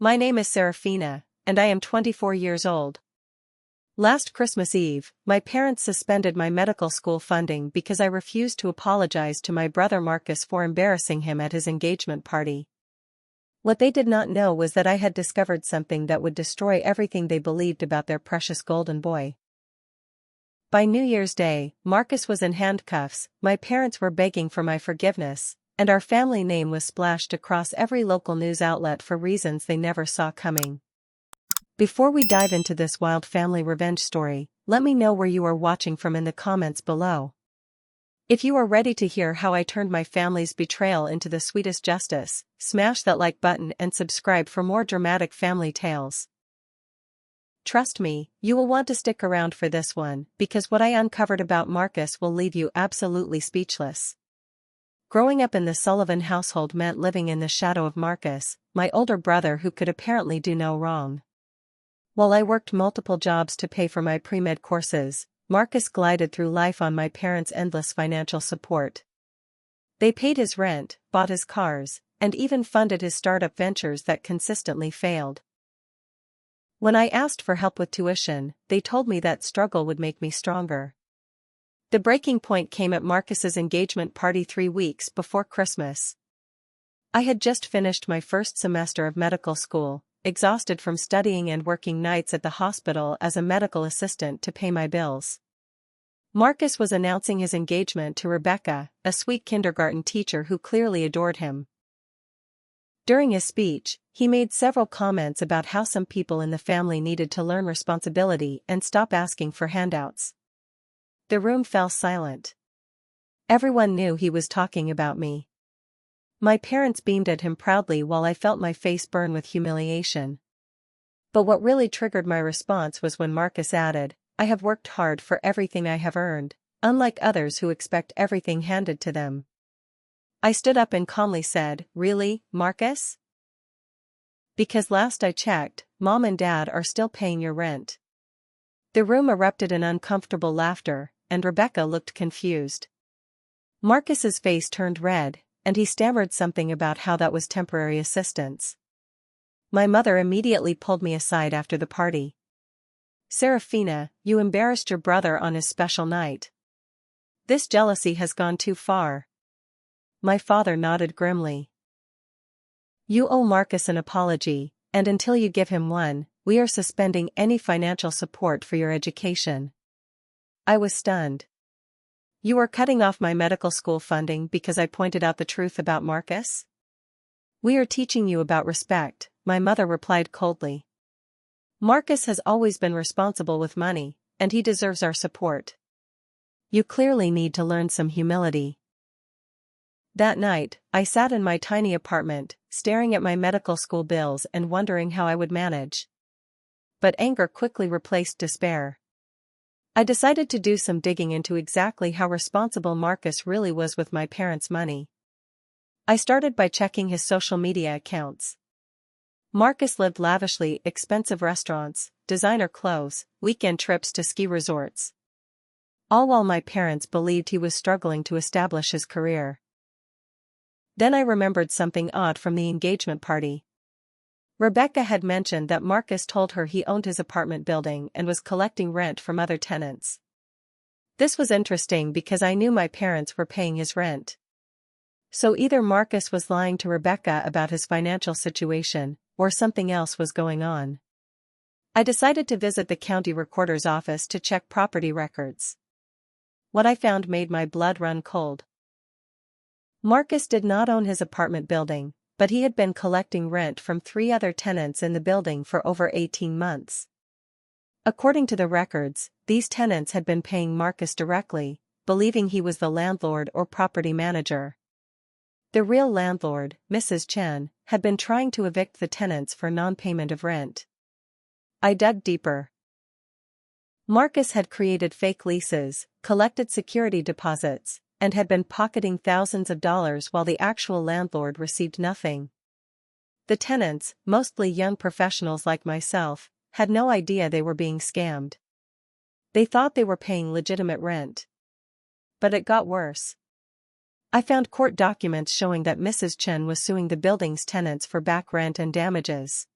My name is Serafina, and I am 24 years old. Last Christmas Eve, my parents suspended my medical school funding because I refused to apologize to my brother Marcus for embarrassing him at his engagement party. What they did not know was that I had discovered something that would destroy everything they believed about their precious golden boy. By New Year's Day, Marcus was in handcuffs, my parents were begging for my forgiveness, and our family name was splashed across every local news outlet for reasons they never saw coming. Before we dive into this wild family revenge story, let me know where you are watching from in the comments below. If you are ready to hear how I turned my family's betrayal into the sweetest justice, smash that like button and subscribe for more dramatic family tales. Trust me, you will want to stick around for this one, because what I uncovered about Marcus will leave you absolutely speechless. Growing up in the Sullivan household meant living in the shadow of Marcus, my older brother who could apparently do no wrong. While I worked multiple jobs to pay for my pre-med courses, Marcus glided through life on my parents' endless financial support. They paid his rent, bought his cars, and even funded his startup ventures that consistently failed. When I asked for help with tuition, they told me that struggle would make me stronger. The breaking point came at Marcus's engagement party 3 weeks before Christmas. I had just finished my first semester of medical school, exhausted from studying and working nights at the hospital as a medical assistant to pay my bills. Marcus was announcing his engagement to Rebecca, a sweet kindergarten teacher who clearly adored him. During his speech, he made several comments about how some people in the family needed to learn responsibility and stop asking for handouts. The room fell silent. Everyone knew he was talking about me. My parents beamed at him proudly while I felt my face burn with humiliation. But what really triggered my response was when Marcus added, "I have worked hard for everything I have earned, unlike others who expect everything handed to them." I stood up and calmly said, "Really, Marcus? Because last I checked, Mom and Dad are still paying your rent." The room erupted in uncomfortable laughter, and Rebecca looked confused. Marcus's face turned red, and he stammered something about how that was temporary assistance. My mother immediately pulled me aside after the party. "Serafina, you embarrassed your brother on his special night. This jealousy has gone too far." My father nodded grimly. "You owe Marcus an apology, and until you give him one, we are suspending any financial support for your education." I was stunned. "You are cutting off my medical school funding because I pointed out the truth about Marcus?" "We are teaching you about respect," my mother replied coldly. "Marcus has always been responsible with money, and he deserves our support. You clearly need to learn some humility." That night, I sat in my tiny apartment, staring at my medical school bills and wondering how I would manage. But anger quickly replaced despair. I decided to do some digging into exactly how responsible Marcus really was with my parents' money. I started by checking his social media accounts. Marcus lived lavishly, expensive restaurants, designer clothes, weekend trips to ski resorts. All while my parents believed he was struggling to establish his career. Then I remembered something odd from the engagement party. Rebecca had mentioned that Marcus told her he owned his apartment building and was collecting rent from other tenants. This was interesting because I knew my parents were paying his rent. So either Marcus was lying to Rebecca about his financial situation, or something else was going on. I decided to visit the county recorder's office to check property records. What I found made my blood run cold. Marcus did not own his apartment building, but he had been collecting rent from 3 other tenants in the building for over 18 months. According to the records, these tenants had been paying Marcus directly, believing he was the landlord or property manager. The real landlord, Mrs. Chen, had been trying to evict the tenants for non-payment of rent. I dug deeper. Marcus had created fake leases, collected security deposits, and had been pocketing thousands of dollars while the actual landlord received nothing. The tenants, mostly young professionals like myself, had no idea they were being scammed. They thought they were paying legitimate rent. But it got worse. I found court documents showing that Mrs. Chen was suing the building's tenants for back rent and damages.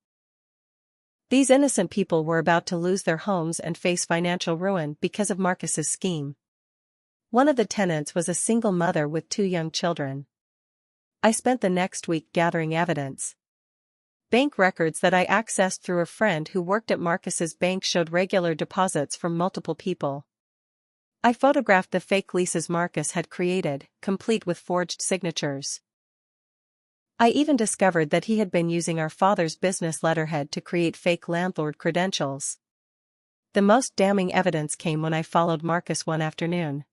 These innocent people were about to lose their homes and face financial ruin because of Marcus's scheme. One of the tenants was a single mother with 2 young children. I spent the next week gathering evidence. Bank records that I accessed through a friend who worked at Marcus's bank showed regular deposits from multiple people. I photographed the fake leases Marcus had created, complete with forged signatures. I even discovered that he had been using our father's business letterhead to create fake landlord credentials. The most damning evidence came when I followed Marcus one afternoon.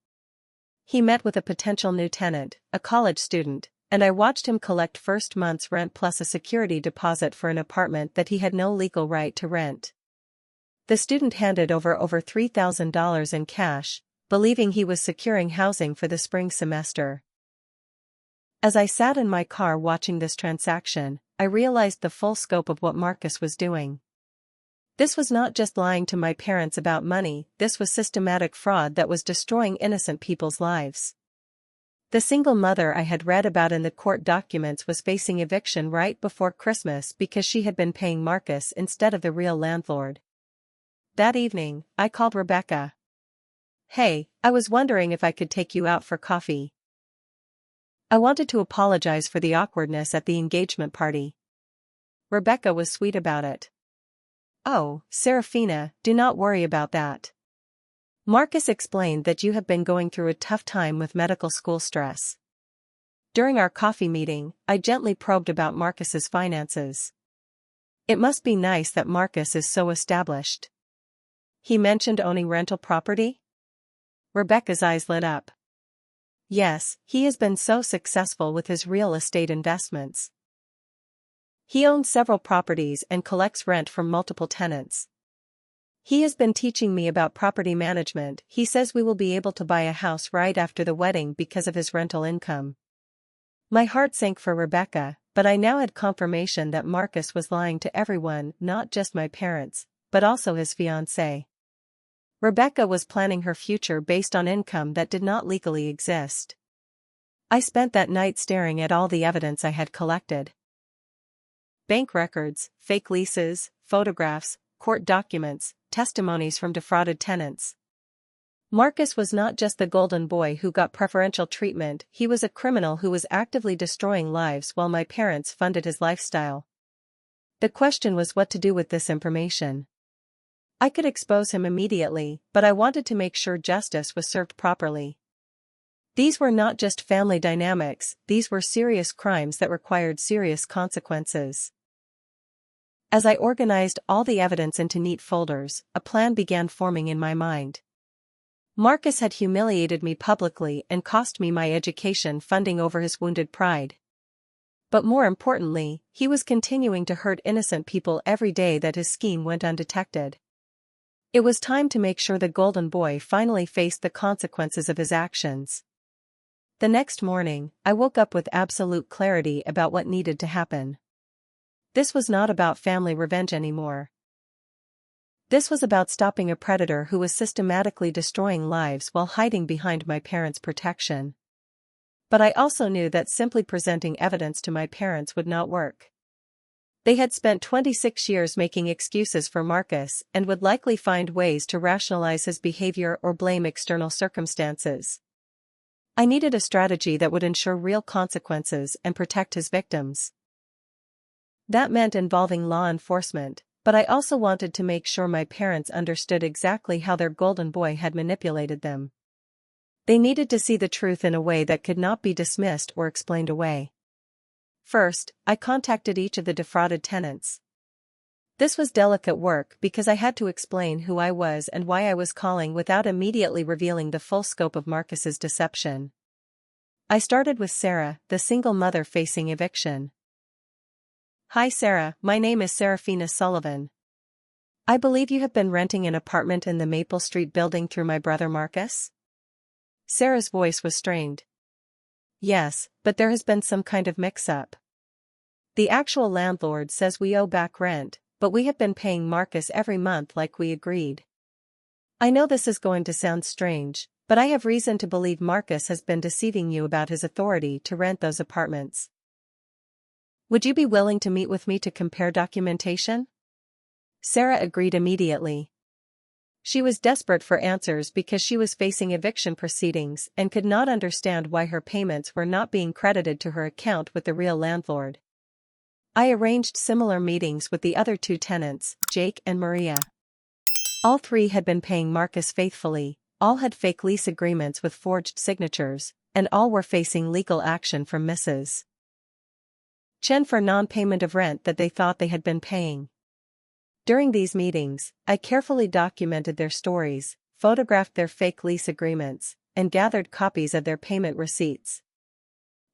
He met with a potential new tenant, a college student, and I watched him collect first month's rent plus a security deposit for an apartment that he had no legal right to rent. The student handed over $3,000 in cash, believing he was securing housing for the spring semester. As I sat in my car watching this transaction, I realized the full scope of what Marcus was doing. This was not just lying to my parents about money, this was systematic fraud that was destroying innocent people's lives. The single mother I had read about in the court documents was facing eviction right before Christmas because she had been paying Marcus instead of the real landlord. That evening, I called Rebecca. "Hey, I was wondering if I could take you out for coffee." I wanted to apologize for the awkwardness at the engagement party. Rebecca was sweet about it. "Oh, Serafina, do not worry about that. Marcus explained that you have been going through a tough time with medical school stress." During our coffee meeting, I gently probed about Marcus's finances. "It must be nice that Marcus is so established." "He mentioned owning rental property?" Rebecca's eyes lit up. "Yes, he has been so successful with his real estate investments. He owns several properties and collects rent from multiple tenants. He has been teaching me about property management. He says we will be able to buy a house right after the wedding because of his rental income." My heart sank for Rebecca, but I now had confirmation that Marcus was lying to everyone, not just my parents, but also his fiancée. Rebecca was planning her future based on income that did not legally exist. I spent that night staring at all the evidence I had collected. Bank records, fake leases, photographs, court documents, testimonies from defrauded tenants. Marcus was not just the golden boy who got preferential treatment, he was a criminal who was actively destroying lives while my parents funded his lifestyle. The question was what to do with this information. I could expose him immediately, but I wanted to make sure justice was served properly. These were not just family dynamics, these were serious crimes that required serious consequences. As I organized all the evidence into neat folders, a plan began forming in my mind. Marcus had humiliated me publicly and cost me my education funding over his wounded pride. But more importantly, he was continuing to hurt innocent people every day that his scheme went undetected. It was time to make sure the golden boy finally faced the consequences of his actions. The next morning, I woke up with absolute clarity about what needed to happen. This was not about family revenge anymore. This was about stopping a predator who was systematically destroying lives while hiding behind my parents' protection. But I also knew that simply presenting evidence to my parents would not work. They had spent 26 years making excuses for Marcus and would likely find ways to rationalize his behavior or blame external circumstances. I needed a strategy that would ensure real consequences and protect his victims. That meant involving law enforcement, but I also wanted to make sure my parents understood exactly how their golden boy had manipulated them. They needed to see the truth in a way that could not be dismissed or explained away. First, I contacted each of the defrauded tenants. This was delicate work because I had to explain who I was and why I was calling without immediately revealing the full scope of Marcus's deception. I started with Sarah, the single mother facing eviction. "Hi Sarah, my name is Serafina Sullivan. I believe you have been renting an apartment in the Maple Street building through my brother Marcus?" Sarah's voice was strained. "Yes, but there has been some kind of mix-up. The actual landlord says we owe back rent, but we have been paying Marcus every month like we agreed. I know this is going to sound strange, but I have reason to believe Marcus has been deceiving you about his authority to rent those apartments. Would you be willing to meet with me to compare documentation?" Sarah agreed immediately. She was desperate for answers because she was facing eviction proceedings and could not understand why her payments were not being credited to her account with the real landlord. I arranged similar meetings with the other two tenants, Jake and Maria. All three had been paying Marcus faithfully, all had fake lease agreements with forged signatures, and all were facing legal action from Mrs. Chen for non-payment of rent that they thought they had been paying. During these meetings, I carefully documented their stories, photographed their fake lease agreements, and gathered copies of their payment receipts.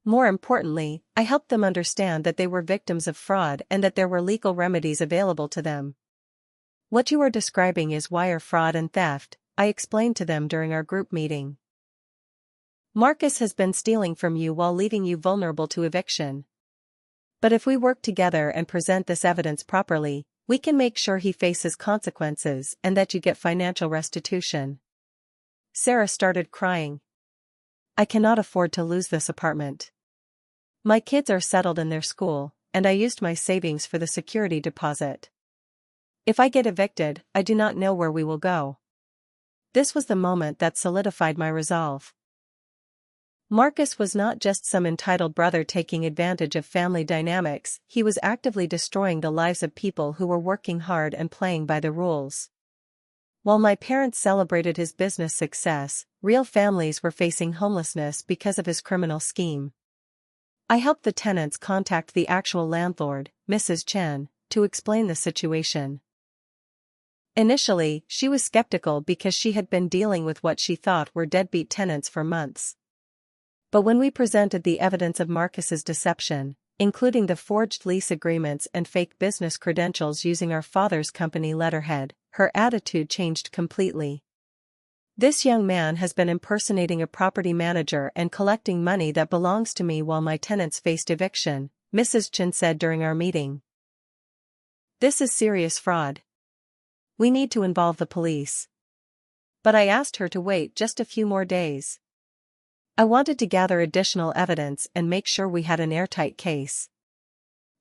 More importantly, I helped them understand that they were victims of fraud and that there were legal remedies available to them. What you are describing is wire fraud and theft, I explained to them during our group meeting. Marcus has been stealing from you while leaving you vulnerable to eviction. But if we work together and present this evidence properly, we can make sure he faces consequences and that you get financial restitution. Sarah started crying. I cannot afford to lose this apartment. My kids are settled in their school, and I used my savings for the security deposit. If I get evicted, I do not know where we will go. This was the moment that solidified my resolve. Marcus was not just some entitled brother taking advantage of family dynamics, he was actively destroying the lives of people who were working hard and playing by the rules. While my parents celebrated his business success, real families were facing homelessness because of his criminal scheme. I helped the tenants contact the actual landlord, Mrs. Chen, to explain the situation. Initially, she was skeptical because she had been dealing with what she thought were deadbeat tenants for months. But when we presented the evidence of Marcus's deception, including the forged lease agreements and fake business credentials using our father's company letterhead, her attitude changed completely. This young man has been impersonating a property manager and collecting money that belongs to me while my tenants faced eviction, Mrs. Chen said during our meeting. This is serious fraud. We need to involve the police. But I asked her to wait just a few more days. I wanted to gather additional evidence and make sure we had an airtight case.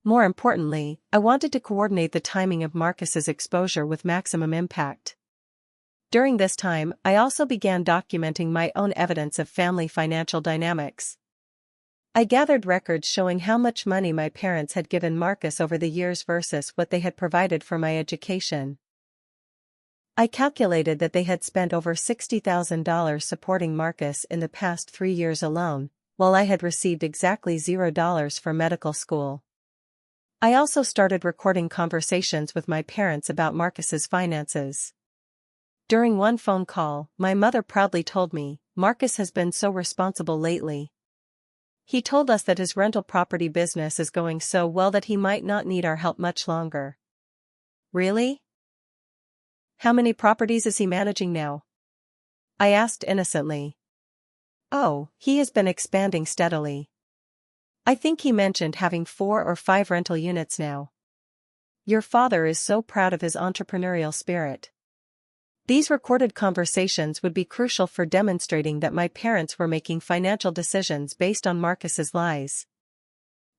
More importantly, I wanted to coordinate the timing of Marcus's exposure with maximum impact. During this time, I also began documenting my own evidence of family financial dynamics. I gathered records showing how much money my parents had given Marcus over the years versus what they had provided for my education. I calculated that they had spent over $60,000 supporting Marcus in the past 3 years alone, while I had received exactly $0 for medical school. I also started recording conversations with my parents about Marcus's finances. During one phone call, my mother proudly told me, Marcus has been so responsible lately. He told us that his rental property business is going so well that he might not need our help much longer. Really? How many properties is he managing now? I asked innocently. Oh, he has been expanding steadily. I think he mentioned having 4 or 5 rental units now. Your father is so proud of his entrepreneurial spirit. These recorded conversations would be crucial for demonstrating that my parents were making financial decisions based on Marcus's lies.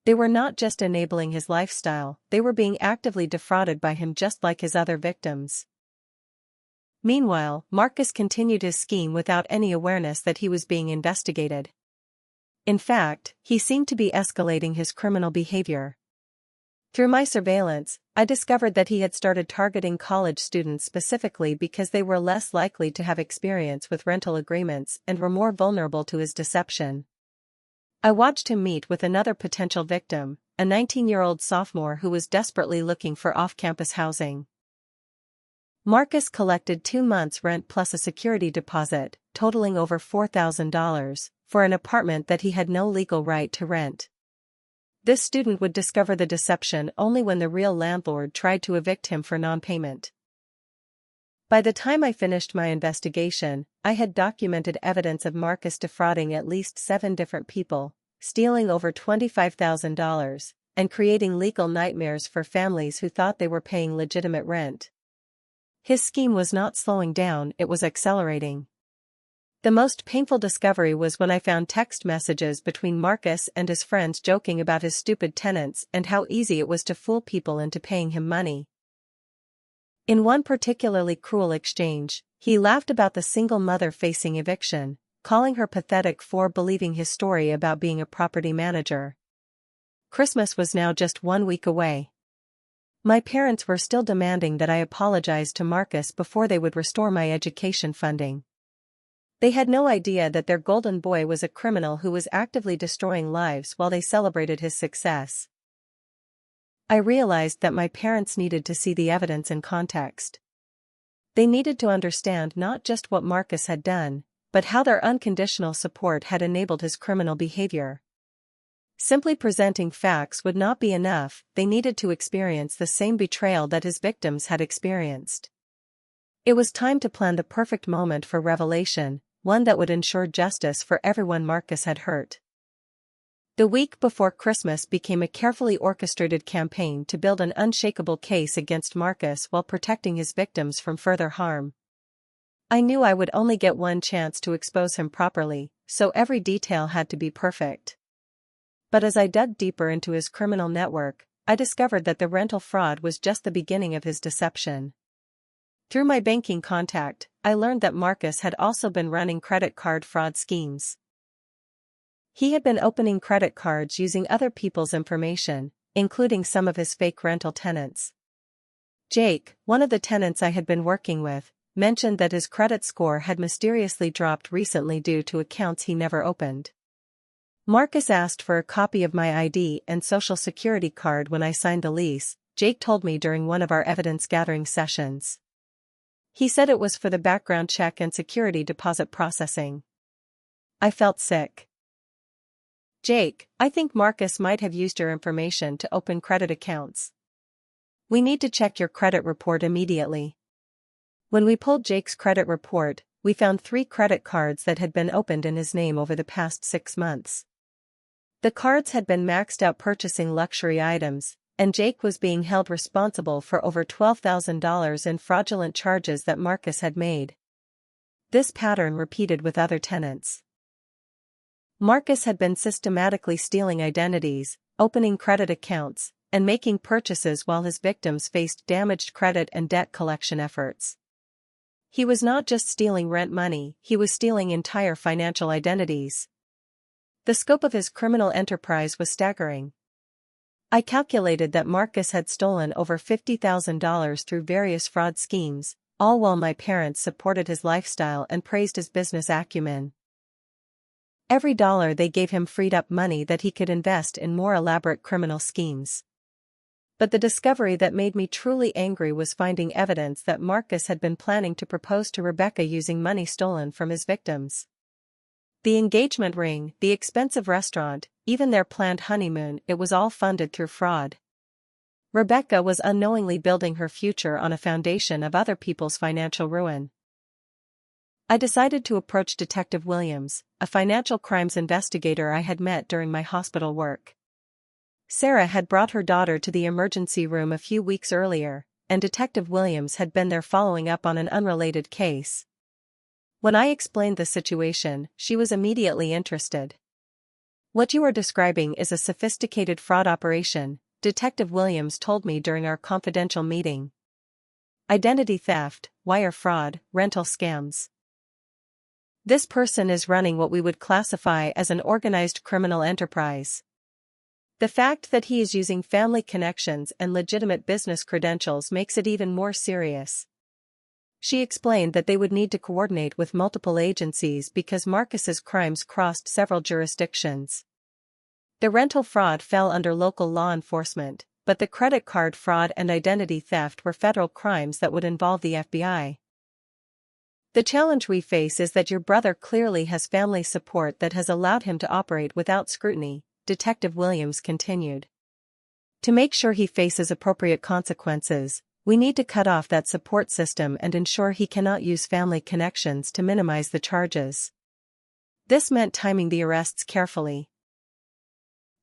They were not just enabling his lifestyle, they were being actively defrauded by him just like his other victims. Meanwhile, Marcus continued his scheme without any awareness that he was being investigated. In fact, he seemed to be escalating his criminal behavior. Through my surveillance, I discovered that he had started targeting college students specifically because they were less likely to have experience with rental agreements and were more vulnerable to his deception. I watched him meet with another potential victim, a 19-year-old sophomore who was desperately looking for off-campus housing. Marcus collected 2 months' rent plus a security deposit, totaling over $4,000, for an apartment that he had no legal right to rent. This student would discover the deception only when the real landlord tried to evict him for non-payment. By the time I finished my investigation, I had documented evidence of Marcus defrauding at least 7 different people, stealing over $25,000, and creating legal nightmares for families who thought they were paying legitimate rent. His scheme was not slowing down, it was accelerating. The most painful discovery was when I found text messages between Marcus and his friends joking about his stupid tenants and how easy it was to fool people into paying him money. In one particularly cruel exchange, he laughed about the single mother facing eviction, calling her pathetic for believing his story about being a property manager. Christmas was now just 1 week away. My parents were still demanding that I apologize to Marcus before they would restore my education funding. They had no idea that their golden boy was a criminal who was actively destroying lives while they celebrated his success. I realized that my parents needed to see the evidence in context. They needed to understand not just what Marcus had done, but how their unconditional support had enabled his criminal behavior. Simply presenting facts would not be enough, they needed to experience the same betrayal that his victims had experienced. It was time to plan the perfect moment for revelation, one that would ensure justice for everyone Marcus had hurt. The week before Christmas became a carefully orchestrated campaign to build an unshakable case against Marcus while protecting his victims from further harm. I knew I would only get one chance to expose him properly, so every detail had to be perfect. But as I dug deeper into his criminal network, I discovered that the rental fraud was just the beginning of his deception. Through my banking contact, I learned that Marcus had also been running credit card fraud schemes. He had been opening credit cards using other people's information, including some of his fake rental tenants. Jake, one of the tenants I had been working with, mentioned that his credit score had mysteriously dropped recently due to accounts he never opened. Marcus asked for a copy of my ID and social security card when I signed the lease, Jake told me during one of our evidence-gathering sessions. He said it was for the background check and security deposit processing. I felt sick. Jake, I think Marcus might have used your information to open credit accounts. We need to check your credit report immediately. When we pulled Jake's credit report, we found 3 credit cards that had been opened in his name over the past 6 months. The cards had been maxed out purchasing luxury items, and Jake was being held responsible for over $12,000 in fraudulent charges that Marcus had made. This pattern repeated with other tenants. Marcus had been systematically stealing identities, opening credit accounts, and making purchases while his victims faced damaged credit and debt collection efforts. He was not just stealing rent money, he was stealing entire financial identities. The scope of his criminal enterprise was staggering. I calculated that Marcus had stolen over $50,000 through various fraud schemes, all while my parents supported his lifestyle and praised his business acumen. Every dollar they gave him freed up money that he could invest in more elaborate criminal schemes. But the discovery that made me truly angry was finding evidence that Marcus had been planning to propose to Rebecca using money stolen from his victims. The engagement ring, the expensive restaurant, even their planned honeymoon, it was all funded through fraud. Rebecca was unknowingly building her future on a foundation of other people's financial ruin. I decided to approach Detective Williams, a financial crimes investigator I had met during my hospital work. Sarah had brought her daughter to the emergency room a few weeks earlier, and Detective Williams had been there following up on an unrelated case. When I explained the situation, she was immediately interested. "What you are describing is a sophisticated fraud operation," Detective Williams told me during our confidential meeting. "Identity theft, wire fraud, rental scams. This person is running what we would classify as an organized criminal enterprise. The fact that he is using family connections and legitimate business credentials makes it even more serious." She explained that they would need to coordinate with multiple agencies because Marcus's crimes crossed several jurisdictions. The rental fraud fell under local law enforcement, but the credit card fraud and identity theft were federal crimes that would involve the FBI. "The challenge we face is that your brother clearly has family support that has allowed him to operate without scrutiny," Detective Williams continued. "To make sure he faces appropriate consequences, we need to cut off that support system and ensure he cannot use family connections to minimize the charges." This meant timing the arrests carefully.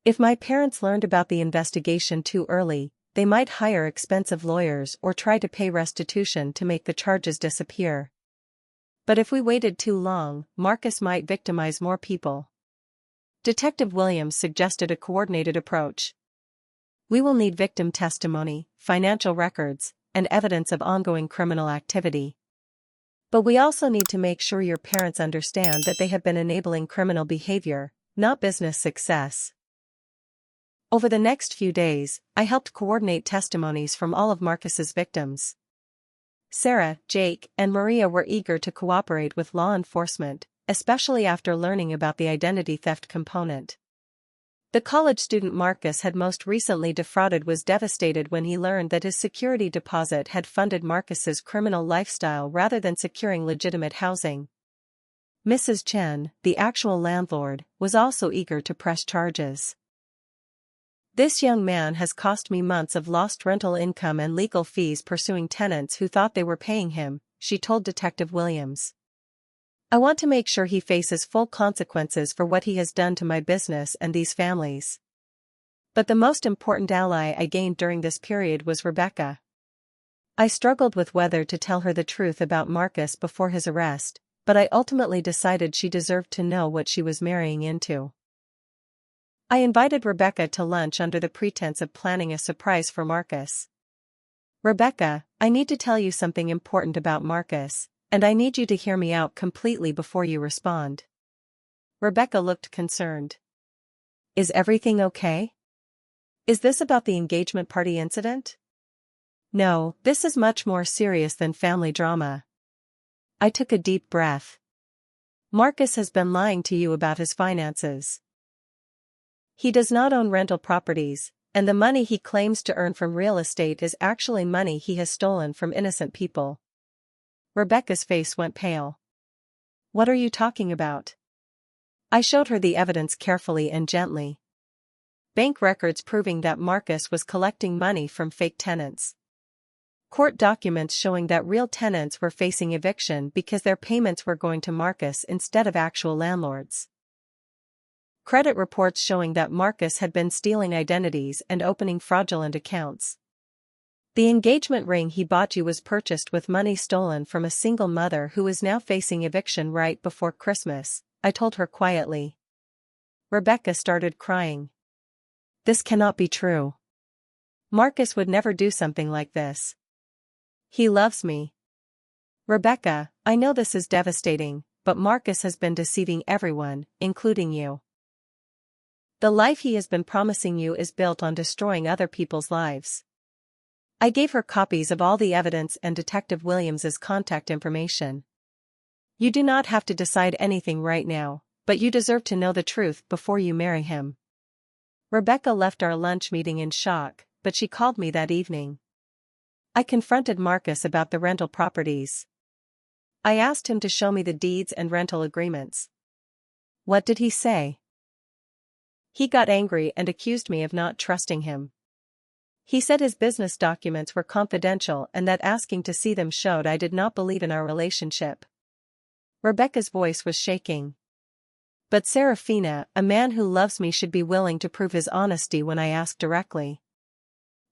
If my parents learned about the investigation too early, they might hire expensive lawyers or try to pay restitution to make the charges disappear. But if we waited too long, Marcus might victimize more people. Detective Williams suggested a coordinated approach. "We will need victim testimony, financial records, and evidence of ongoing criminal activity. But we also need to make sure your parents understand that they have been enabling criminal behavior, not business success. Over the next few days, I helped coordinate testimonies from all of Marcus's victims. Sarah, Jake, and Maria were eager to cooperate with law enforcement, especially after learning about the identity theft component. The college student Marcus had most recently defrauded was devastated when he learned that his security deposit had funded Marcus's criminal lifestyle rather than securing legitimate housing. Mrs. Chen, the actual landlord, was also eager to press charges. This young man has cost me months of lost rental income and legal fees pursuing tenants who thought they were paying him, she told Detective Williams. I want to make sure he faces full consequences for what he has done to my business and these families. But the most important ally I gained during this period was Rebecca. I struggled with whether to tell her the truth about Marcus before his arrest, but I ultimately decided she deserved to know what she was marrying into. I invited Rebecca to lunch under the pretense of planning a surprise for Marcus. Rebecca, I need to tell you something important about Marcus, and I need you to hear me out completely before you respond. Rebecca looked concerned. Is everything okay? Is this about the engagement party incident? No, this is much more serious than family drama. I took a deep breath. Marcus has been lying to you about his finances. He does not own rental properties, and the money he claims to earn from real estate is actually money he has stolen from innocent people. Rebecca's face went pale. What are you talking about? I showed her the evidence carefully and gently. Bank records proving that Marcus was collecting money from fake tenants. Court documents showing that real tenants were facing eviction because their payments were going to Marcus instead of actual landlords. Credit reports showing that Marcus had been stealing identities and opening fraudulent accounts. The engagement ring he bought you was purchased with money stolen from a single mother who is now facing eviction right before Christmas, I told her quietly. Rebecca started crying. This cannot be true. Marcus would never do something like this. He loves me. Rebecca, I know this is devastating, but Marcus has been deceiving everyone, including you. The life he has been promising you is built on destroying other people's lives. I gave her copies of all the evidence and Detective Williams's contact information. You do not have to decide anything right now, but you deserve to know the truth before you marry him. Rebecca left our lunch meeting in shock, but she called me that evening. I confronted Marcus about the rental properties. I asked him to show me the deeds and rental agreements. What did he say? He got angry and accused me of not trusting him. He said his business documents were confidential and that asking to see them showed I did not believe in our relationship. Rebecca's voice was shaking. But Serafina, a man who loves me should be willing to prove his honesty when I ask directly.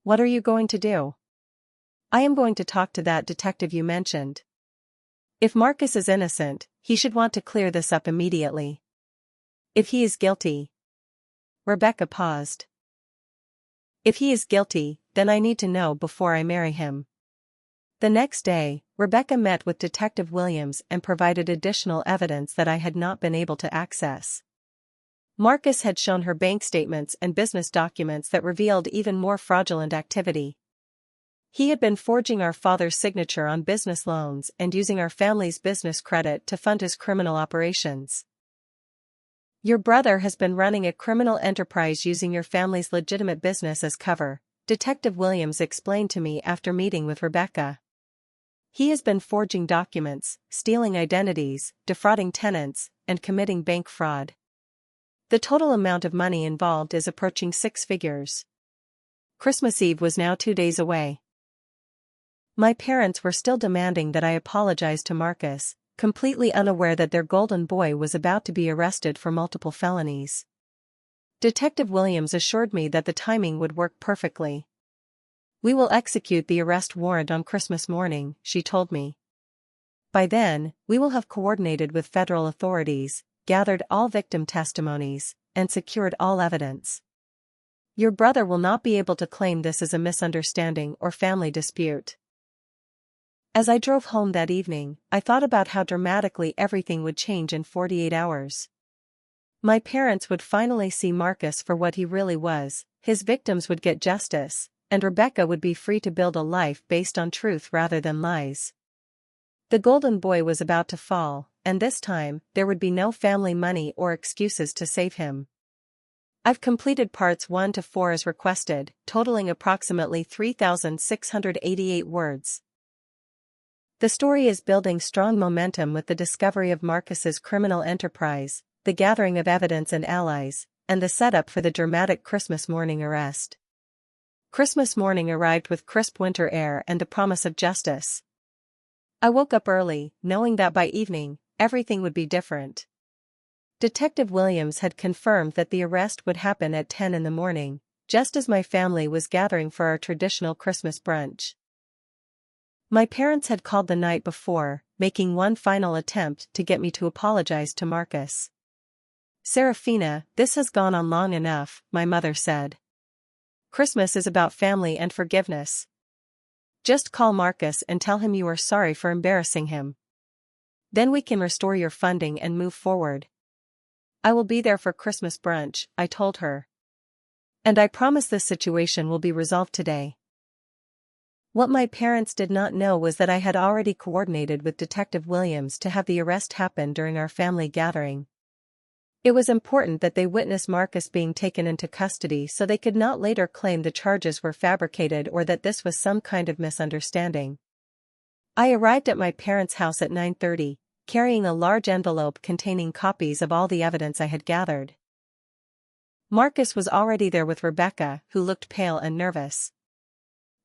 What are you going to do? I am going to talk to that detective you mentioned. If Marcus is innocent, he should want to clear this up immediately. If he is guilty. Rebecca paused. If he is guilty, then I need to know before I marry him. The next day, Rebecca met with Detective Williams and provided additional evidence that I had not been able to access. Marcus had shown her bank statements and business documents that revealed even more fraudulent activity. He had been forging our father's signature on business loans and using our family's business credit to fund his criminal operations. Your brother has been running a criminal enterprise using your family's legitimate business as cover, Detective Williams explained to me after meeting with Rebecca. He has been forging documents, stealing identities, defrauding tenants, and committing bank fraud. The total amount of money involved is approaching 6 figures. Christmas Eve was now 2 days away. My parents were still demanding that I apologize to Marcus, completely unaware that their golden boy was about to be arrested for multiple felonies. Detective Williams assured me that the timing would work perfectly. We will execute the arrest warrant on Christmas morning, she told me. By then, we will have coordinated with federal authorities, gathered all victim testimonies, and secured all evidence. Your brother will not be able to claim this as a misunderstanding or family dispute. As I drove home that evening, I thought about how dramatically everything would change in 48 hours. My parents would finally see Marcus for what he really was, his victims would get justice, and Rebecca would be free to build a life based on truth rather than lies. The golden boy was about to fall, and this time, there would be no family money or excuses to save him. I've completed parts 1 to 4 as requested, totaling approximately 3,688 words. The story is building strong momentum with the discovery of Marcus's criminal enterprise, the gathering of evidence and allies, and the setup for the dramatic Christmas morning arrest. Christmas morning arrived with crisp winter air and the promise of justice. I woke up early, knowing that by evening, everything would be different. Detective Williams had confirmed that the arrest would happen at 10 in the morning, just as my family was gathering for our traditional Christmas brunch. My parents had called the night before, making one final attempt to get me to apologize to Marcus. "Serafina, this has gone on long enough," my mother said. "Christmas is about family and forgiveness. Just call Marcus and tell him you are sorry for embarrassing him. Then we can restore your funding and move forward." "I will be there for Christmas brunch," I told her. "And I promise this situation will be resolved today." What my parents did not know was that I had already coordinated with Detective Williams to have the arrest happen during our family gathering. It was important that they witness Marcus being taken into custody so they could not later claim the charges were fabricated or that this was some kind of misunderstanding. I arrived at my parents' house at 9:30, carrying a large envelope containing copies of all the evidence I had gathered. Marcus was already there with Rebecca, who looked pale and nervous.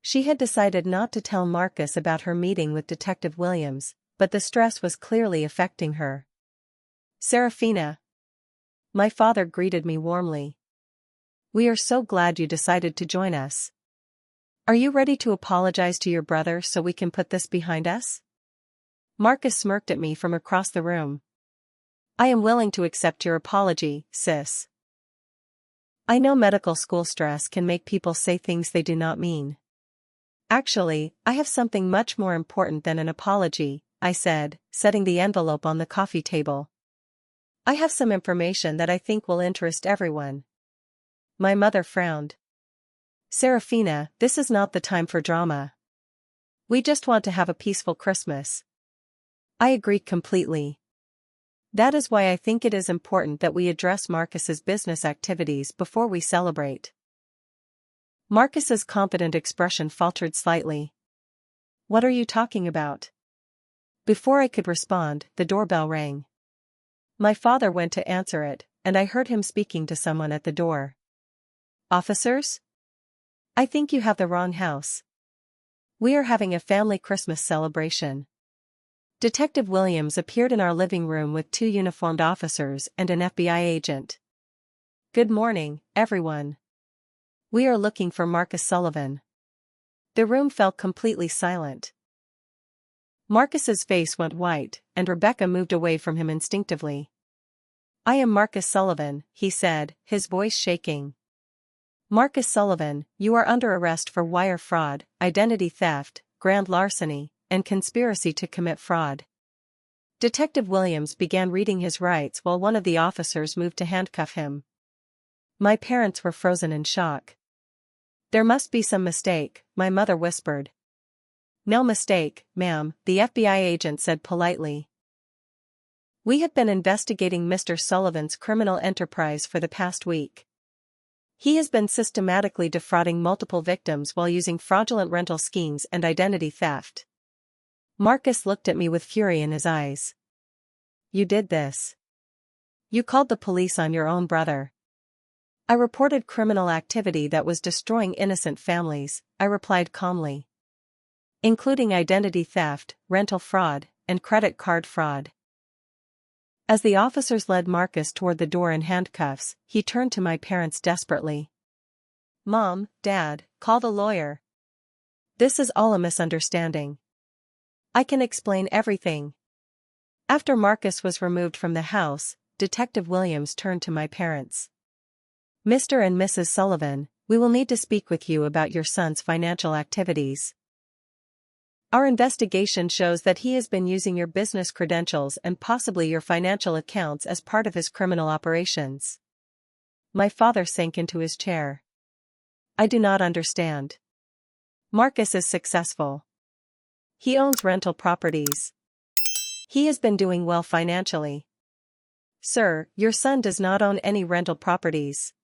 She had decided not to tell Marcus about her meeting with Detective Williams, but the stress was clearly affecting her. "Serafina." My father greeted me warmly. "We are so glad you decided to join us. Are you ready to apologize to your brother so we can put this behind us?" Marcus smirked at me from across the room. "I am willing to accept your apology, sis. I know medical school stress can make people say things they do not mean." "Actually, I have something much more important than an apology," I said, setting the envelope on the coffee table. "I have some information that I think will interest everyone." My mother frowned. "Serafina, this is not the time for drama. We just want to have a peaceful Christmas." I agree completely. That is why I think it is important that we address Marcus's business activities before we celebrate. Marcus's confident expression faltered slightly. "What are you talking about?" Before I could respond, the doorbell rang. My father went to answer it, and I heard him speaking to someone at the door. "Officers? I think you have the wrong house. We are having a family Christmas celebration." Detective Williams appeared in our living room with 2 uniformed officers and an FBI agent. "Good morning, everyone. We are looking for Marcus Sullivan." The room fell completely silent. Marcus's face went white, and Rebecca moved away from him instinctively. "I am Marcus Sullivan," he said, his voice shaking. "Marcus Sullivan, you are under arrest for wire fraud, identity theft, grand larceny, and conspiracy to commit fraud." Detective Williams began reading his rights while one of the officers moved to handcuff him. My parents were frozen in shock. "There must be some mistake," my mother whispered. "No mistake, ma'am," the FBI agent said politely. "We have been investigating Mr. Sullivan's criminal enterprise for the past week. He has been systematically defrauding multiple victims while using fraudulent rental schemes and identity theft." Marcus looked at me with fury in his eyes. "You did this. You called the police on your own brother." "I reported criminal activity that was destroying innocent families," I replied calmly. "Including identity theft, rental fraud, and credit card fraud." As the officers led Marcus toward the door in handcuffs, he turned to my parents desperately. "Mom, Dad, call the lawyer. This is all a misunderstanding. I can explain everything." After Marcus was removed from the house, Detective Williams turned to my parents. "Mr. and Mrs. Sullivan, we will need to speak with you about your son's financial activities." Our investigation shows that he has been using your business credentials and possibly your financial accounts as part of his criminal operations. My father sank into his chair. I do not understand. Marcus is successful. He owns rental properties. He has been doing well financially. Sir, your son does not own any rental properties.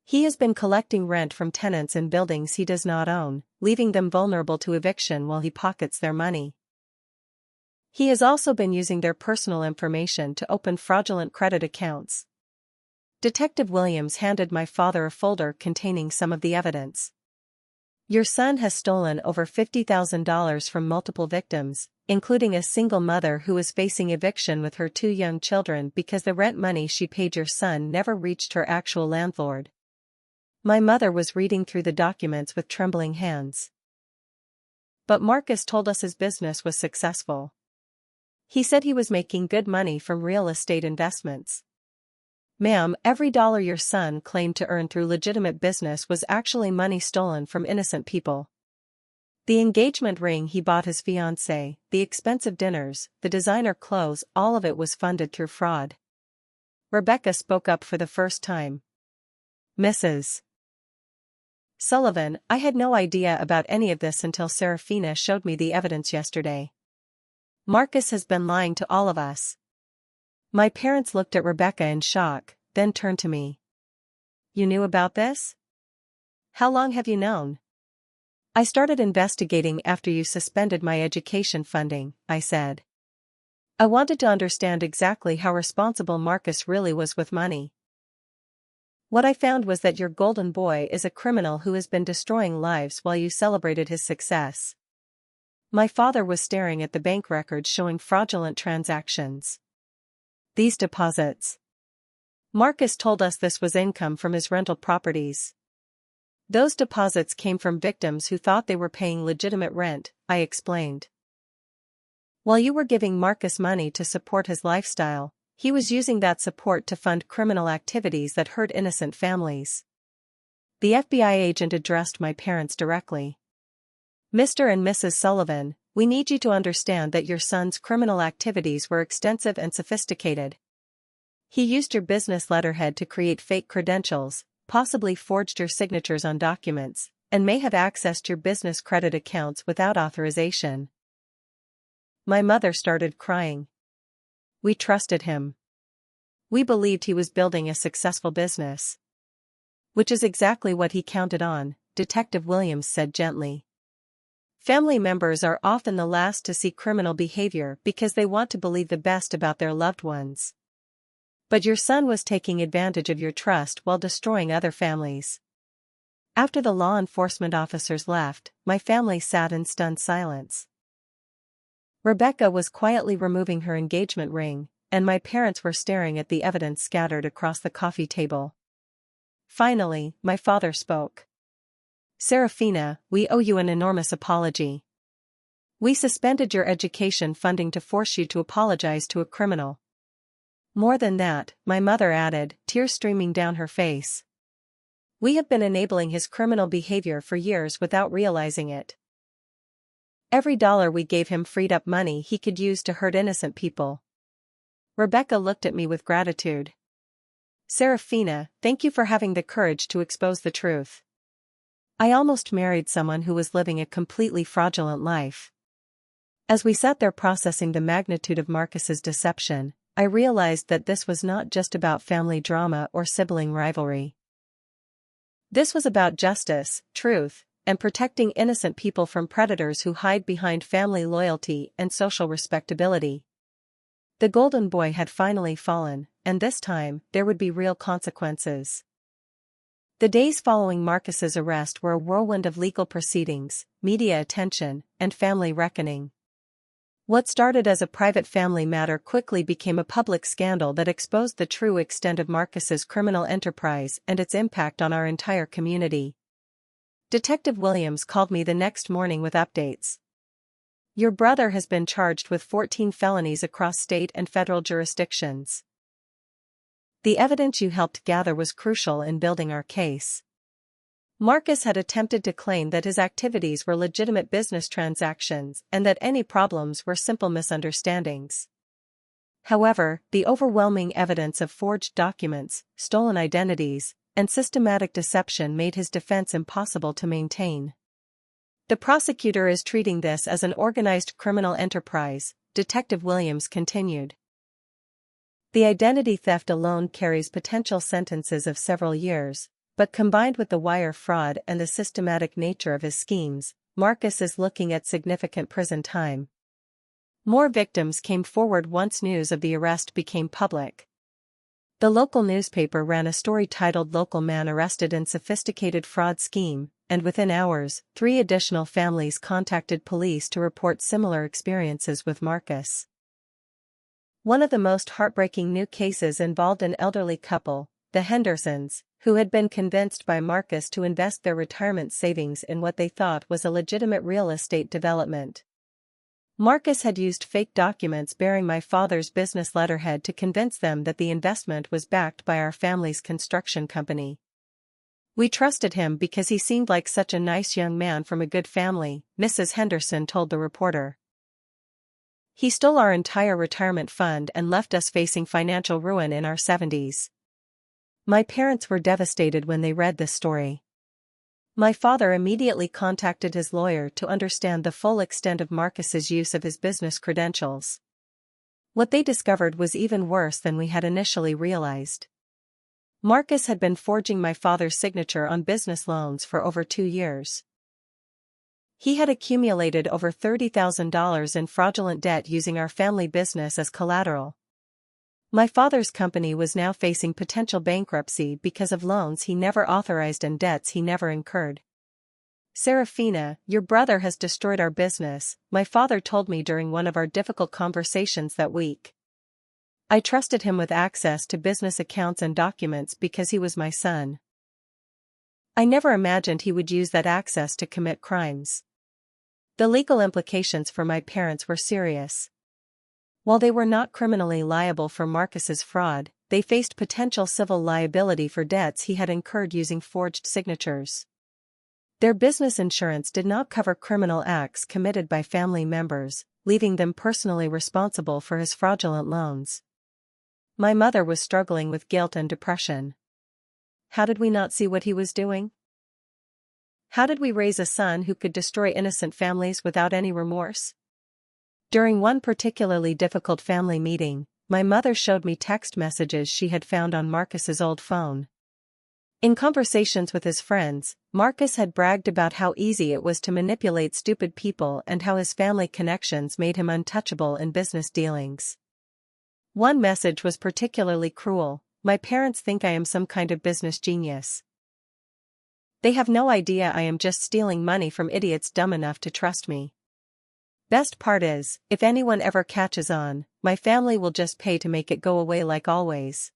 He has been collecting rent from tenants in buildings he does not own, leaving them vulnerable to eviction while he pockets their money. He has also been using their personal information to open fraudulent credit accounts. Detective Williams handed my father a folder containing some of the evidence. Your son has stolen over $50,000 from multiple victims, including a single mother who is facing eviction with her 2 young children because the rent money she paid your son never reached her actual landlord. My mother was reading through the documents with trembling hands. But Marcus told us his business was successful. He said he was making good money from real estate investments. Ma'am, every dollar your son claimed to earn through legitimate business was actually money stolen from innocent people. The engagement ring he bought his fiancée, the expensive dinners, the designer clothes, all of it was funded through fraud. Rebecca spoke up for the first time. Mrs. Sullivan, I had no idea about any of this until Serafina showed me the evidence yesterday. Marcus has been lying to all of us. My parents looked at Rebecca in shock, then turned to me. You knew about this? How long have you known? I started investigating after you suspended my education funding, I said. I wanted to understand exactly how responsible Marcus really was with money. What I found was that your golden boy is a criminal who has been destroying lives while you celebrated his success. My father was staring at the bank records showing fraudulent transactions. These deposits. Marcus told us this was income from his rental properties. Those deposits came from victims who thought they were paying legitimate rent, I explained. While you were giving Marcus money to support his lifestyle, he was using that support to fund criminal activities that hurt innocent families. The FBI agent addressed my parents directly. Mr. and Mrs. Sullivan, we need you to understand that your son's criminal activities were extensive and sophisticated. He used your business letterhead to create fake credentials, possibly forged your signatures on documents, and may have accessed your business credit accounts without authorization. My mother started crying. We trusted him. We believed he was building a successful business. Which is exactly what he counted on, Detective Williams said gently. Family members are often the last to see criminal behavior because they want to believe the best about their loved ones. But your son was taking advantage of your trust while destroying other families. After the law enforcement officers left, my family sat in stunned silence. Rebecca was quietly removing her engagement ring, and my parents were staring at the evidence scattered across the coffee table. Finally, my father spoke. Serafina, we owe you an enormous apology. We suspended your education funding to force you to apologize to a criminal. More than that, my mother added, tears streaming down her face. We have been enabling his criminal behavior for years without realizing it. Every dollar we gave him freed up money he could use to hurt innocent people. Rebecca looked at me with gratitude. Serafina, thank you for having the courage to expose the truth. I almost married someone who was living a completely fraudulent life. As we sat there processing the magnitude of Marcus's deception, I realized that this was not just about family drama or sibling rivalry. This was about justice, truth, and protecting innocent people from predators who hide behind family loyalty and social respectability. The golden boy had finally fallen, and this time, there would be real consequences. The days following Marcus's arrest were a whirlwind of legal proceedings, media attention, and family reckoning. What started as a private family matter quickly became a public scandal that exposed the true extent of Marcus's criminal enterprise and its impact on our entire community. Detective Williams called me the next morning with updates. Your brother has been charged with 14 felonies across state and federal jurisdictions. The evidence you helped gather was crucial in building our case. Marcus had attempted to claim that his activities were legitimate business transactions and that any problems were simple misunderstandings. However, the overwhelming evidence of forged documents, stolen identities, and systematic deception made his defense impossible to maintain. The prosecutor is treating this as an organized criminal enterprise, Detective Williams continued. The identity theft alone carries potential sentences of several years, but combined with the wire fraud and the systematic nature of his schemes, Marcus is looking at significant prison time. More victims came forward once news of the arrest became public. The local newspaper ran a story titled "Local Man Arrested in Sophisticated Fraud Scheme," and within hours, 3 additional families contacted police to report similar experiences with Marcus. One of the most heartbreaking new cases involved an elderly couple, the Hendersons, who had been convinced by Marcus to invest their retirement savings in what they thought was a legitimate real estate development. Marcus had used fake documents bearing my father's business letterhead to convince them that the investment was backed by our family's construction company. "We trusted him because he seemed like such a nice young man from a good family," Mrs. Henderson told the reporter. "He stole our entire retirement fund and left us facing financial ruin in our 70s. My parents were devastated when they read this story. My father immediately contacted his lawyer to understand the full extent of Marcus's use of his business credentials. What they discovered was even worse than we had initially realized. Marcus had been forging my father's signature on business loans for over 2 years. He had accumulated over $30,000 in fraudulent debt using our family business as collateral. My father's company was now facing potential bankruptcy because of loans he never authorized and debts he never incurred. Serafina, your brother has destroyed our business," my father told me during one of our difficult conversations that week. "I trusted him with access to business accounts and documents because he was my son. I never imagined he would use that access to commit crimes." The legal implications for my parents were serious. While they were not criminally liable for Marcus's fraud, they faced potential civil liability for debts he had incurred using forged signatures. Their business insurance did not cover criminal acts committed by family members, leaving them personally responsible for his fraudulent loans. My mother was struggling with guilt and depression. How did we not see what he was doing? How did we raise a son who could destroy innocent families without any remorse? During one particularly difficult family meeting, my mother showed me text messages she had found on Marcus's old phone. In conversations with his friends, Marcus had bragged about how easy it was to manipulate stupid people and how his family connections made him untouchable in business dealings. One message was particularly cruel: "My parents think I am some kind of business genius. They have no idea I am just stealing money from idiots dumb enough to trust me. Best part is, if anyone ever catches on, my family will just pay to make it go away like always."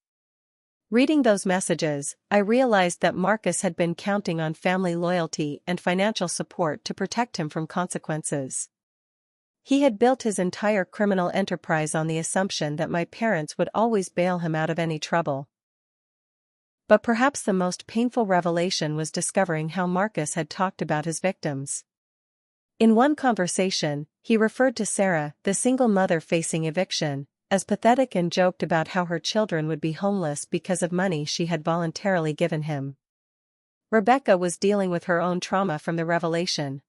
Reading those messages, I realized that Marcus had been counting on family loyalty and financial support to protect him from consequences. He had built his entire criminal enterprise on the assumption that my parents would always bail him out of any trouble. But perhaps the most painful revelation was discovering how Marcus had talked about his victims. In one conversation, he referred to Sarah, the single mother facing eviction, as pathetic and joked about how her children would be homeless because of money she had voluntarily given him. Rebecca was dealing with her own trauma from the revelation.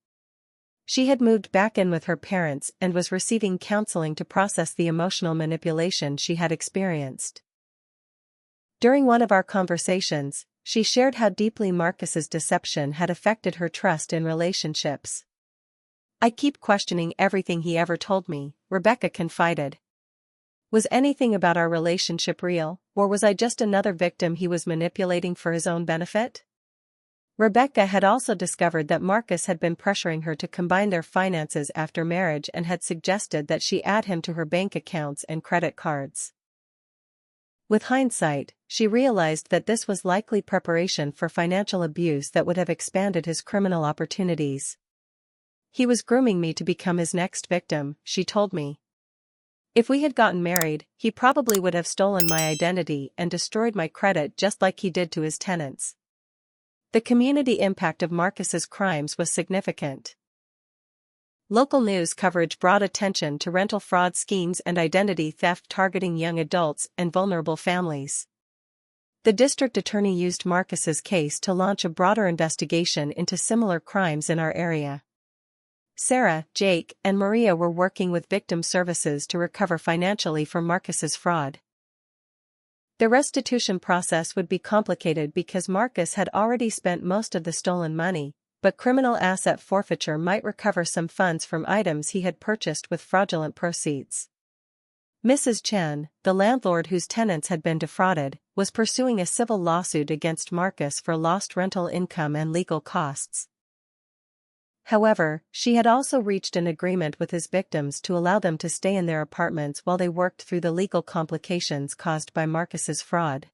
She had moved back in with her parents and was receiving counseling to process the emotional manipulation she had experienced. During one of our conversations, she shared how deeply Marcus's deception had affected her trust in relationships. "I keep questioning everything he ever told me," Rebecca confided. "Was anything about our relationship real, or was I just another victim he was manipulating for his own benefit?" Rebecca had also discovered that Marcus had been pressuring her to combine their finances after marriage and had suggested that she add him to her bank accounts and credit cards. With hindsight, she realized that this was likely preparation for financial abuse that would have expanded his criminal opportunities. "He was grooming me to become his next victim," she told me. "If we had gotten married, he probably would have stolen my identity and destroyed my credit just like he did to his tenants. The community impact of Marcus's crimes was significant. Local news coverage brought attention to rental fraud schemes and identity theft targeting young adults and vulnerable families. The district attorney used Marcus's case to launch a broader investigation into similar crimes in our area. Sarah, Jake, and Maria were working with victim services to recover financially from Marcus's fraud. The restitution process would be complicated because Marcus had already spent most of the stolen money, but criminal asset forfeiture might recover some funds from items he had purchased with fraudulent proceeds. Mrs. Chen, the landlord whose tenants had been defrauded, was pursuing a civil lawsuit against Marcus for lost rental income and legal costs. However, she had also reached an agreement with his victims to allow them to stay in their apartments while they worked through the legal complications caused by Marcus's fraud.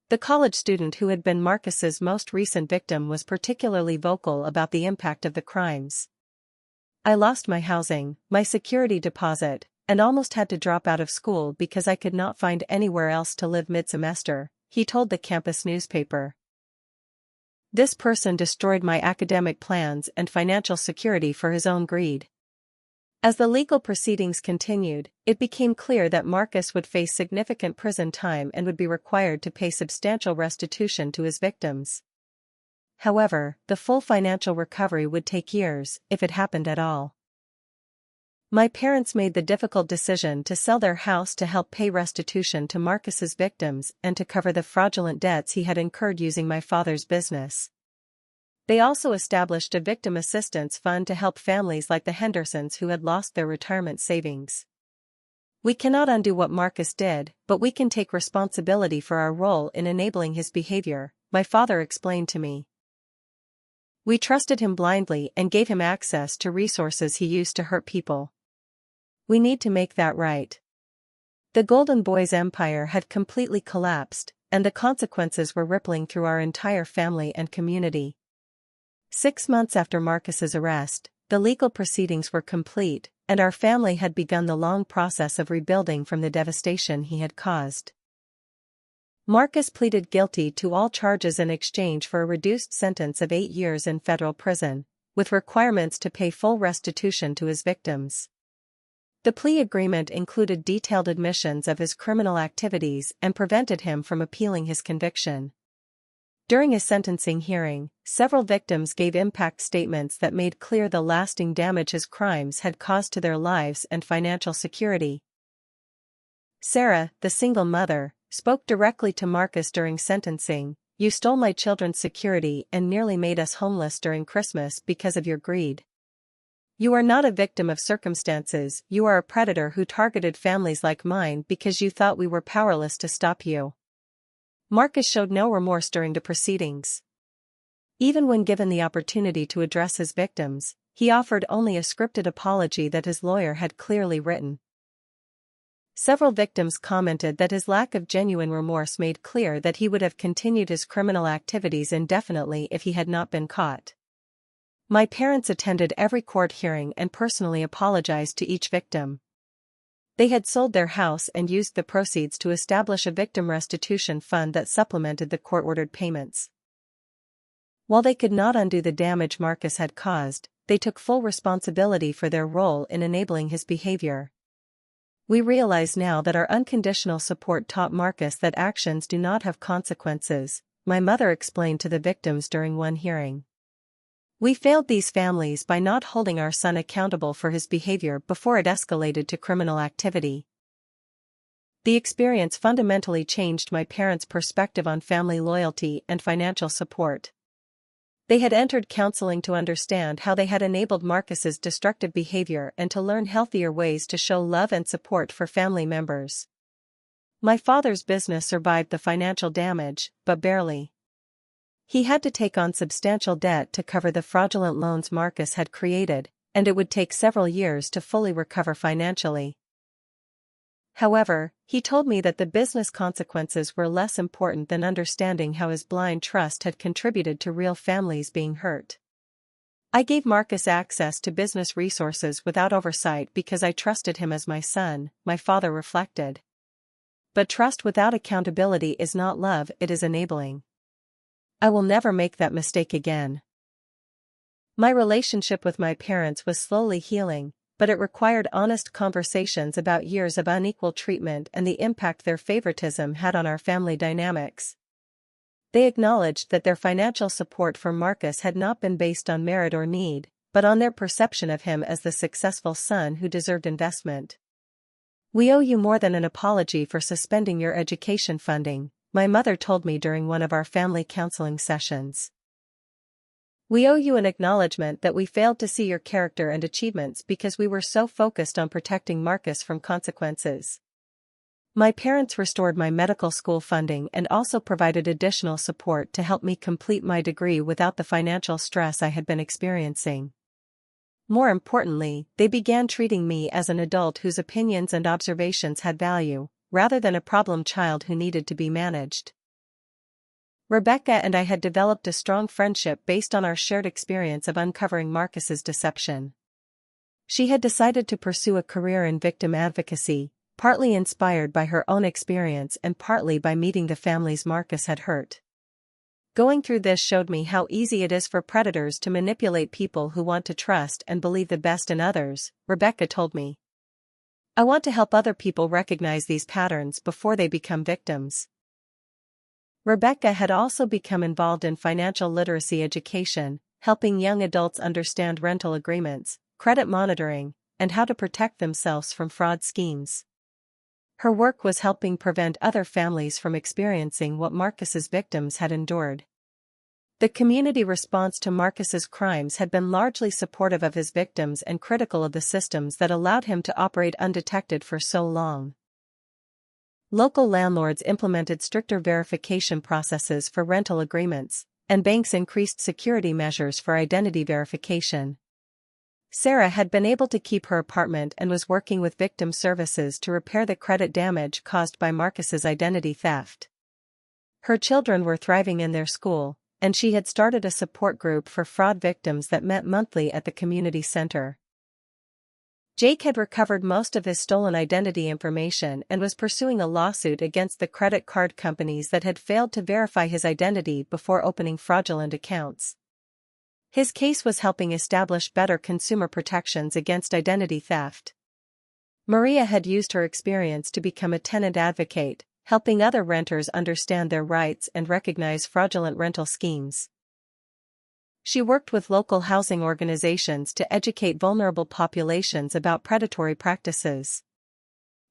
The college student who had been Marcus's most recent victim was particularly vocal about the impact of the crimes. "I lost my housing, my security deposit, and almost had to drop out of school because I could not find anywhere else to live mid-semester," he told the campus newspaper. "This person destroyed my academic plans and financial security for his own greed." As the legal proceedings continued, it became clear that Marcus would face significant prison time and would be required to pay substantial restitution to his victims. However, the full financial recovery would take years, if it happened at all. My parents made the difficult decision to sell their house to help pay restitution to Marcus's victims and to cover the fraudulent debts he had incurred using my father's business. They also established a victim assistance fund to help families like the Hendersons who had lost their retirement savings. "We cannot undo what Marcus did, but we can take responsibility for our role in enabling his behavior," my father explained to me. "We trusted him blindly and gave him access to resources he used to hurt people. We need to make that right." The Golden Boys empire had completely collapsed, and the consequences were rippling through our entire family and community. 6 months after Marcus's arrest, the legal proceedings were complete, and our family had begun the long process of rebuilding from the devastation he had caused. Marcus pleaded guilty to all charges in exchange for a reduced sentence of 8 years in federal prison, with requirements to pay full restitution to his victims. The plea agreement included detailed admissions of his criminal activities and prevented him from appealing his conviction. During a sentencing hearing, several victims gave impact statements that made clear the lasting damage his crimes had caused to their lives and financial security. Sarah, the single mother, spoke directly to Marcus during sentencing. "You stole my children's security and nearly made us homeless during Christmas because of your greed. You are not a victim of circumstances, you are a predator who targeted families like mine because you thought we were powerless to stop you." Marcus showed no remorse during the proceedings. Even when given the opportunity to address his victims, he offered only a scripted apology that his lawyer had clearly written. Several victims commented that his lack of genuine remorse made clear that he would have continued his criminal activities indefinitely if he had not been caught. My parents attended every court hearing and personally apologized to each victim. They had sold their house and used the proceeds to establish a victim restitution fund that supplemented the court-ordered payments. While they could not undo the damage Marcus had caused, they took full responsibility for their role in enabling his behavior. We realize now that our unconditional support taught Marcus that actions do not have consequences, my mother explained to the victims during one hearing. "We failed these families by not holding our son accountable for his behavior before it escalated to criminal activity." The experience fundamentally changed my parents' perspective on family loyalty and financial support. They had entered counseling to understand how they had enabled Marcus's destructive behavior and to learn healthier ways to show love and support for family members. My father's business survived the financial damage, but barely. He had to take on substantial debt to cover the fraudulent loans Marcus had created, and it would take several years to fully recover financially. However, he told me that the business consequences were less important than understanding how his blind trust had contributed to real families being hurt. "I gave Marcus access to business resources without oversight because I trusted him as my son," my father reflected. But trust without accountability is not love, it is enabling. I will never make that mistake again. My relationship with my parents was slowly healing, but it required honest conversations about years of unequal treatment and the impact their favoritism had on our family dynamics. They acknowledged that their financial support for Marcus had not been based on merit or need, but on their perception of him as the successful son who deserved investment. "We owe you more than an apology for suspending your education funding," my mother told me during one of our family counseling sessions. "We owe you an acknowledgement that we failed to see your character and achievements because we were so focused on protecting Marcus from consequences." My parents restored my medical school funding and also provided additional support to help me complete my degree without the financial stress I had been experiencing. More importantly, they began treating me as an adult whose opinions and observations had value, rather than a problem child who needed to be managed. Rebecca and I had developed a strong friendship based on our shared experience of uncovering Marcus's deception. She had decided to pursue a career in victim advocacy, partly inspired by her own experience and partly by meeting the families Marcus had hurt. "Going through this showed me how easy it is for predators to manipulate people who want to trust and believe the best in others," Rebecca told me. "I want to help other people recognize these patterns before they become victims." Rebecca had also become involved in financial literacy education, helping young adults understand rental agreements, credit monitoring, and how to protect themselves from fraud schemes. Her work was helping prevent other families from experiencing what Marcus's victims had endured. The community response to Marcus's crimes had been largely supportive of his victims and critical of the systems that allowed him to operate undetected for so long. Local landlords implemented stricter verification processes for rental agreements, and banks increased security measures for identity verification. Sarah had been able to keep her apartment and was working with victim services to repair the credit damage caused by Marcus's identity theft. Her children were thriving in their school, and she had started a support group for fraud victims that met monthly at the community center. Jake had recovered most of his stolen identity information and was pursuing a lawsuit against the credit card companies that had failed to verify his identity before opening fraudulent accounts. His case was helping establish better consumer protections against identity theft. Maria had used her experience to become a tenant advocate, helping other renters understand their rights and recognize fraudulent rental schemes. She worked with local housing organizations to educate vulnerable populations about predatory practices.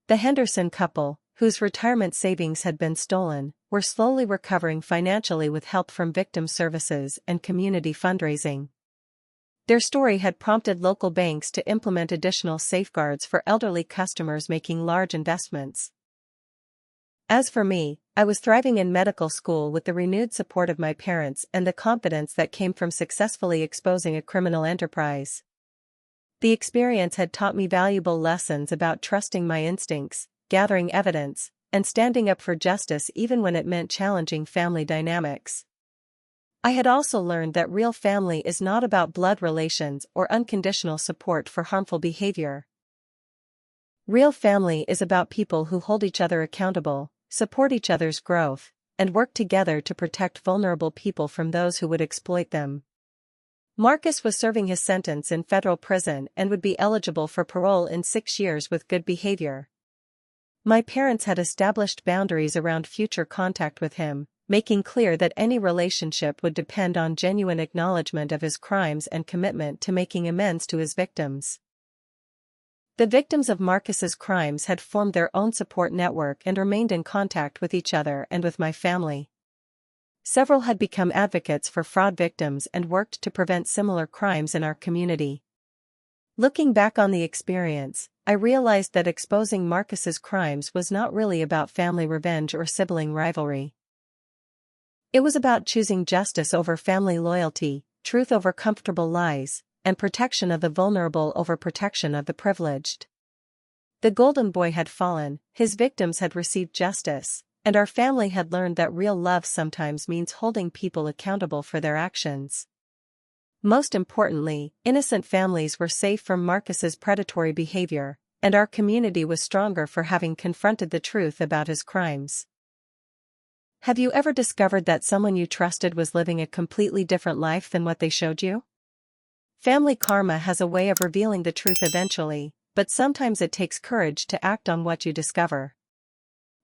The Henderson couple, whose retirement savings had been stolen, were slowly recovering financially with help from victim services and community fundraising. Their story had prompted local banks to implement additional safeguards for elderly customers making large investments. As for me, I was thriving in medical school with the renewed support of my parents and the confidence that came from successfully exposing a criminal enterprise. The experience had taught me valuable lessons about trusting my instincts, gathering evidence, and standing up for justice even when it meant challenging family dynamics. I had also learned that real family is not about blood relations or unconditional support for harmful behavior. Real family is about people who hold each other accountable, support each other's growth, and work together to protect vulnerable people from those who would exploit them. Marcus was serving his sentence in federal prison and would be eligible for parole in 6 years with good behavior. My parents had established boundaries around future contact with him, making clear that any relationship would depend on genuine acknowledgement of his crimes and commitment to making amends to his victims. The victims of Marcus's crimes had formed their own support network and remained in contact with each other and with my family. Several had become advocates for fraud victims and worked to prevent similar crimes in our community. Looking back on the experience, I realized that exposing Marcus's crimes was not really about family revenge or sibling rivalry. It was about choosing justice over family loyalty, truth over comfortable lies, and protection of the vulnerable over protection of the privileged. The golden boy had fallen, his victims had received justice, and our family had learned that real love sometimes means holding people accountable for their actions. Most importantly, innocent families were safe from Marcus's predatory behavior, and our community was stronger for having confronted the truth about his crimes. Have you ever discovered that someone you trusted was living a completely different life than what they showed you? Family karma has a way of revealing the truth eventually, but sometimes it takes courage to act on what you discover.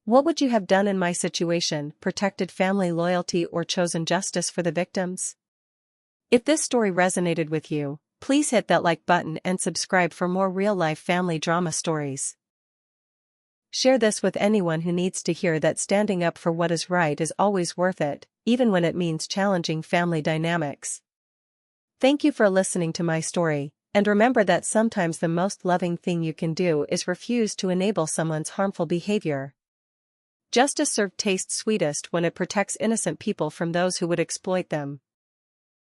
What would you have done in my situation, protected family loyalty or chosen justice for the victims? If this story resonated with you, please hit that like button and subscribe for more real-life family drama stories. Share this with anyone who needs to hear that standing up for what is right is always worth it, even when it means challenging family dynamics. Thank you for listening to my story, and remember that sometimes the most loving thing you can do is refuse to enable someone's harmful behavior. Justice served tastes sweetest when it protects innocent people from those who would exploit them.